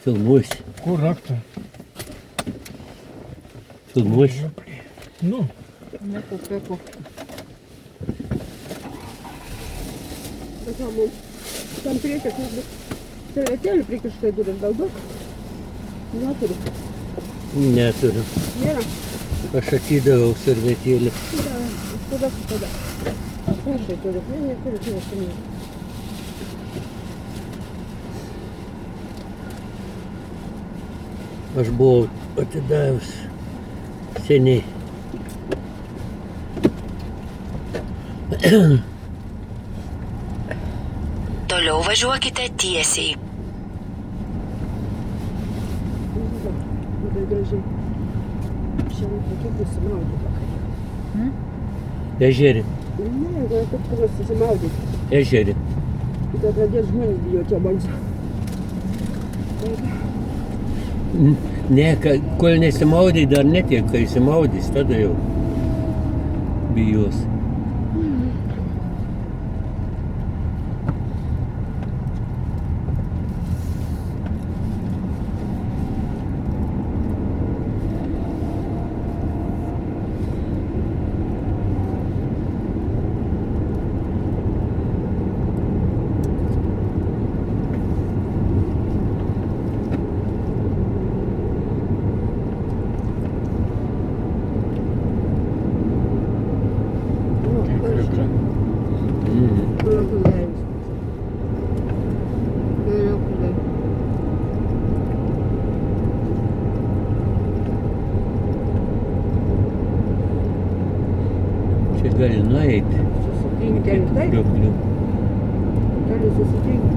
Filmuosi. Kur raktą? Filmuosi. Nu, Neku. Tam priekis, servetėlių prikiškai duris gal daug? Neturiu. Neturiu. Nėra. Aš atidaviau servetėlį. Tada. Prašai turiu. Ne, neturiu. Aš buvau atidavęs seniai. Toliau važiuokite tiesiai. Labai gražiai. Šiandien tokia nusimaudė vakarė. Ežerį. Ne, jeigu taip kur nors susimaudyti. Ežerį. Tada pradės žmonės bijoti abonso. Ne, kol nesimaudai, dar netiek, kai įsimaudys, tada jau bijos. Čia gali nueiti. Susitinki, taip? Krioklių. Gali susitinki.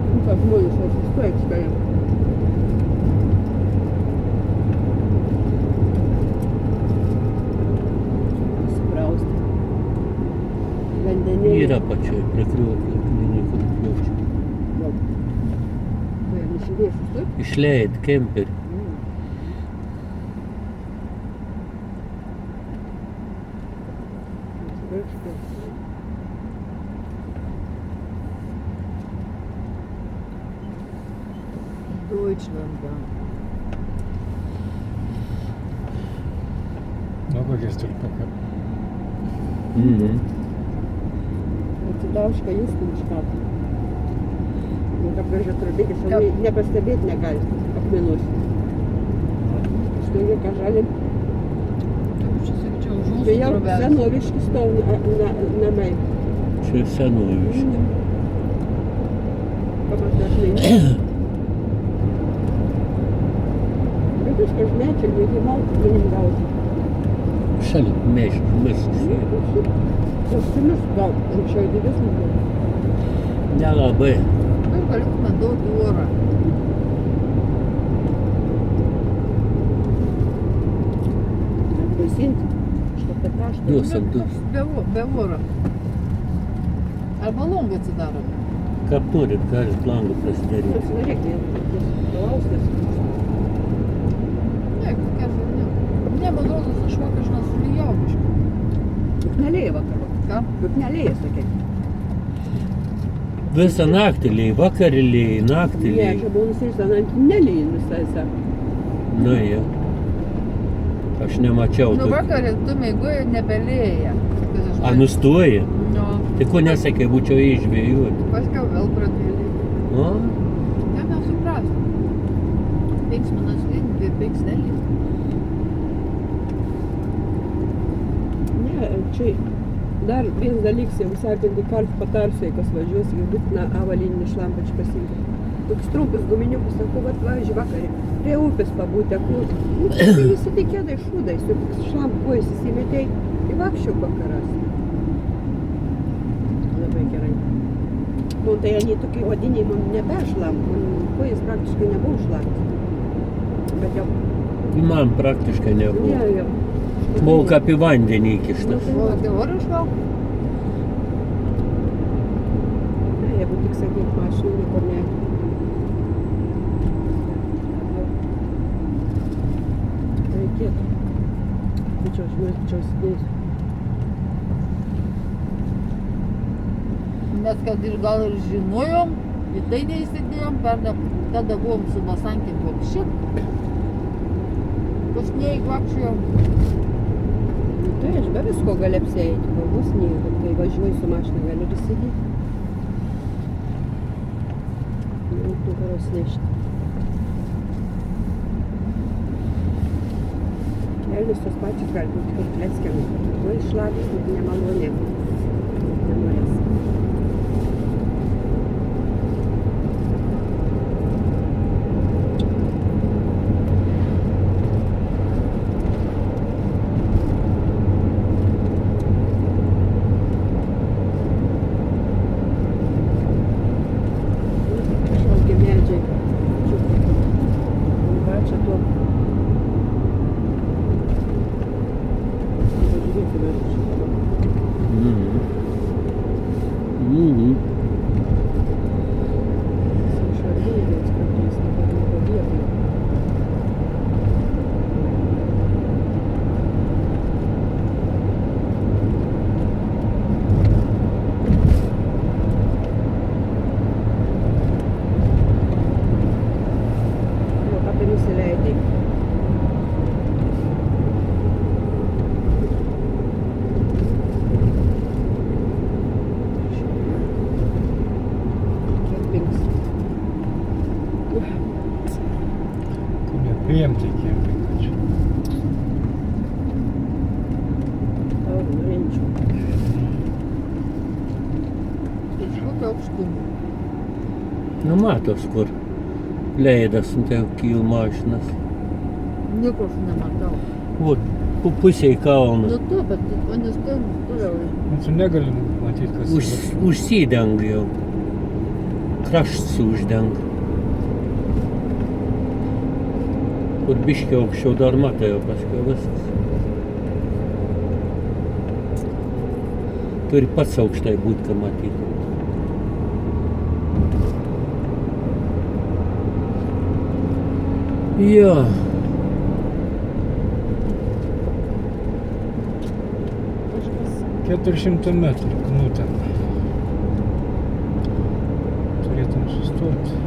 Nu, ką žmonės atsistoja aikštėje. Įsiprausti. Vandenėlį. Yra pačioj prie krioklių, klinikų krioklių. Tai nusidėsis, taip? Išleid kemperį. Deutschland, ja. много есть только пока. Atsidaužka jūs miškatą. Nu, kaip gražiai trubėkis, jau nepastebėti negali akmenus. Štai ką žalim. Čia sakyčiau, Tai žūsų jau trobelės. senoviški stovi namai. Čia senoviški. Pamat dažnai. Bet viskas medžiai, jeigu maltų galim gauti. Šalia miškas. Kostiumus gal anksčiau didesnį buvo. Nelabai. Nu, galėtume duoti orą. Apvaisinti. Štai taštą. Duosam, Nu, be oro. Arba longą atsidarom. Kaip norit, galit langą prasidaryti. Pasidarykite, palaustas. Ne, kokia žodė. Ne, man rodos, aš vakar nesulijau biškį. Nelėja vakarą. Ką? Juk nelėja, sakė. Visą naktį lėjai, vakarį lėjai, naktį Ne, lėjai. čia buvo nusirsta, nelėja visai, sako. Na jau. Aš nemačiau. Nu, tokio. vakarį tu mėgoji nebelėja. A, nustoji? Nu, Tai ko nesakė, būčiau įžvėjuoti? paskiau vėl pradėjo. O? Ne, mes suprasim. 5 minutes lyn, 5 nelyn. Ne, čia dar vienas dalykas, jeigu sekanti kart patarsiu, kas važiuos, jau būtina avalinį šlampačį pasiimti. Toks trumpas guminiukas, sako, vat važiuoju vakarį, prie upės pabūti, kur visi tai kėdai šūdais, jau šlampuojas įsimetei, tai vakščiau vakaras. Labai gerai. Nu, tai jie tokie odiniai man nebešlam, man kojas praktiškai nebuvo šlamti. Bet jau, Man praktiškai nebuvo. ne, jau. Buvau kaip į vandenį įkištas. O teoriškai? Ne, jeigu tik sakyt, mašinų niekur ne. Reikėtų. Tačiau aš sėdėsiu. Nes kad ir gal ir žinojom, į tai neįsidėjom, tada buvom su Masankėm Vokščiu. Pusniai Vokščiu. Nu, tai aš be visko gali apsieiti, kol bus sniego, bet kai važiuoji su mašina gali ir įsidėti. Ant nugaros nešti. Kelnis tos pačios gali būti kaip pleckėm. Tuo išlapis nemalonė. Nenorės. Kažkokie medžiai. Va, čia tuo. Pažiūrėkime šitą. Šarviniais kartais nepatinka vietai. Jo, ką ten įsileidai? Kempings. Nepriimti kempingą čia. Tau norėčiau. Iš kokio aukštumo. Nu matos, kur leidas, nu tai kyl mašinas. Nieko aš nematau. Vot, pusėj kalno. Nu to, bet manęs ten toliau. Nu, tu negali matyti, kas Užsideng jau. Krašts uždeng. Kur biškį aukščiau dar matai, o paskui viskas. Turi pats aukštai būt, ką matyti. Jo. Kažkas 400 metrų, nu ten. Turėtum sustoti.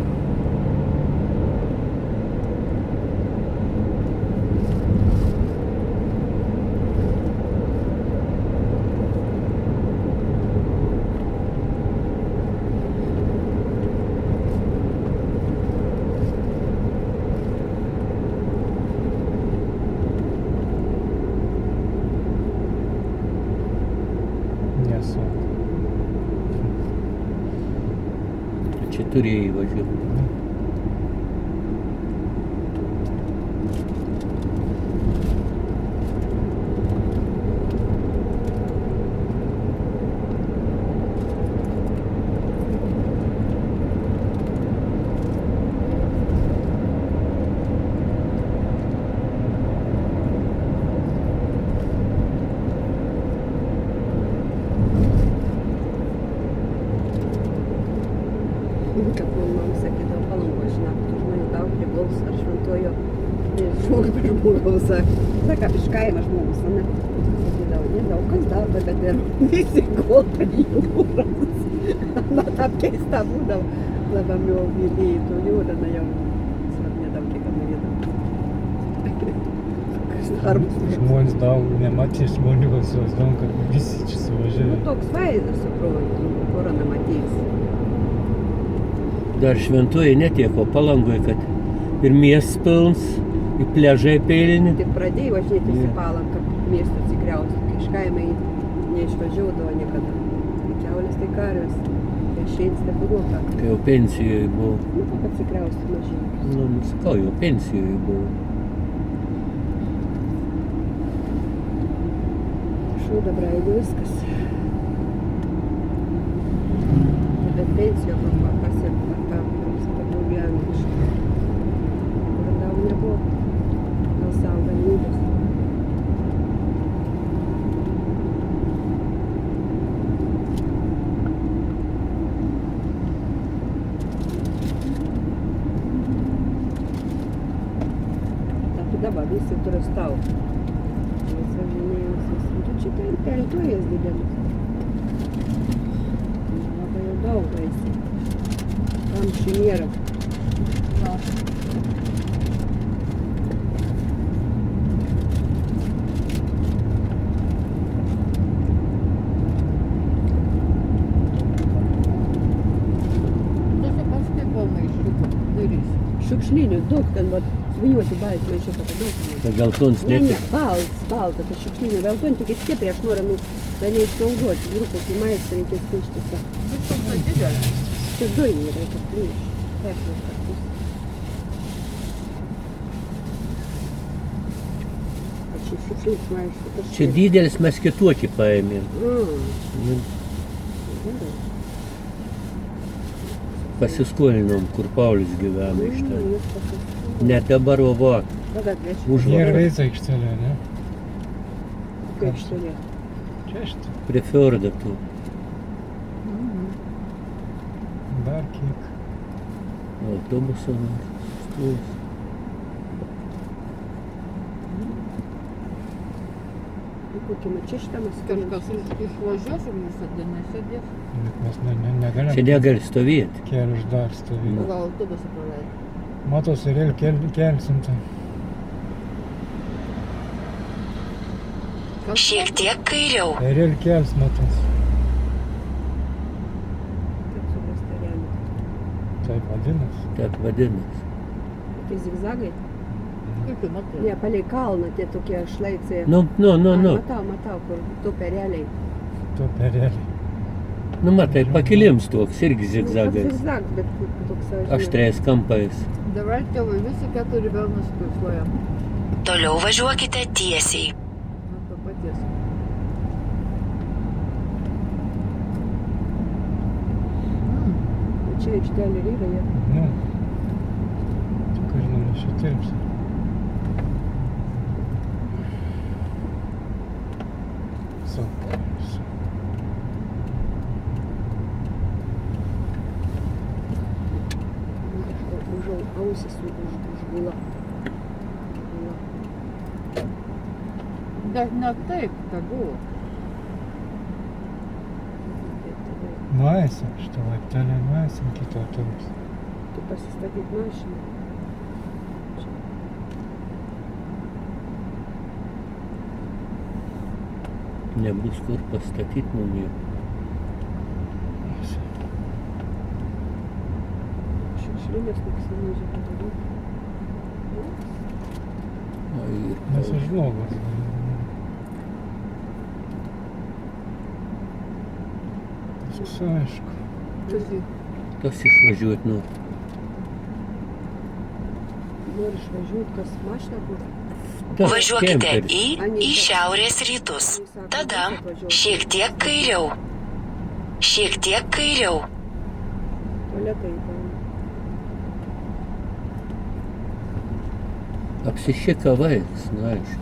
Nesu. Čia turėjai važiuoti. Kad man sakydavo, Palangoj, žinok, tų žmonių daug priklauso, ar šventojo žmogus per žmogaus. Saka, iš kaimo žmogus, ne? Sakydavo, nedaug kas darbo, bet ir visi golta jūras. Na, taip keista būdavo. Labiau mylėjai tų jūrą, na jau. Svar nedaug kiek nuėdavo. Kas darbas. Žmonės daug nematė žmonių, gal suvaizduom, kad visi čia Nu, suvažiavę. toks vaizdas, suprantu, porą nematys. Dar šventoji netiek, o Palangoj, kad ir miestas pilns, ir pležai pilni. Tik pradėjai važinėti į Jo. Palangą, kad miestą atsikriausti, kai iš kaimo neišvažiuodavo niekada. Tai kiaulės, tai karvės, tai šeins, tai buvo ką. Kai jau pensijoje buvau. Nu, kaip atsikriausti mažyčius. Nu, sakau, jau pensijoje buvau. Šūda braidė viskas. Bet pensijo pasiekta tam, kad gyveno iš. Kur daug nebuvo. Gal savo galimybės. Tai dabar visi turistavo. Mes važinėjom visus. Tu čia teritorijas didelis. Labai jau daug eisi. Kam kamščių nėra. Na. Paskui po maišiuku durys. Šiukšlinių daug ten, vat, sviniuoti balti maišiuką, tai daug. Tai geltons Ne, ne. balta, tai šiukšlinių. Veltoni tik stipriai, aš noriu, tai neišnaudoti. Grupės į maistą reikės kištis. Viskas tai didelė. Čia dujų reikia plyš. Technikas kartus. Čia šiukšlinis maišas. Čia didelis mes kitokį paėmėm. Nu, Gerai. pasiskolinom, kur Paulius gyvena iš ten. Jūs pasisakyti. Ne dabar, o va. Tada atvešiu. Už Nėra vakar. veica aikštelė, ne? Kaip štai. Čia štai. Prie fjordo tu. Dar kiek. Autobuso stos. Kokį čia šitamas Kažkas išvažiuos ir visą dieną sėdės. Bet mes negalim. Čia negali stovėti. Kelių dar stovėti. Gal autobusą praleidai. Matos ir kelsim tą. Šiek tiek kairiau. Ir kels matos. Taip suprasta remia. Taip vadinasi. Taip vadinasi. Tai zigzagai? Kaip tu matai? Ne, palei kalną tie tokie šlaicai. Nu. Matau, kur tu pereliai. To perelį. Nu, matai, pakilims toks, irgi zigzagais. Zigzag, bet toks, žinai. Aštriais kampais. Dabar tėvai visi keturi vėl nuskaičiuojam. Toliau važiuokite tiesiai. Na, to paties. Čia aikštelė ir yra, jie. Nu. Tik ar nenusitilpsi. Ausis užgula. Bet ne taip, tegu. Nueisim, šitą laiptelę nueisim kito autobusą. Tu pasistatyt mašiną. Nebus kur pastatyti mum jau. Šiukšlinės maksimaliai padaryti. Nes aš žmogus. Viskas aišku. Kas išvažiuot nori. Nori išvažiuoti, kas mašiną kur? Tas Važiuokite kemperis. į šiaurės rytus. Tada šiek tiek kairiau. Šiek tiek kairiau. Tualetai ten. Apsišikavai, nu aišku.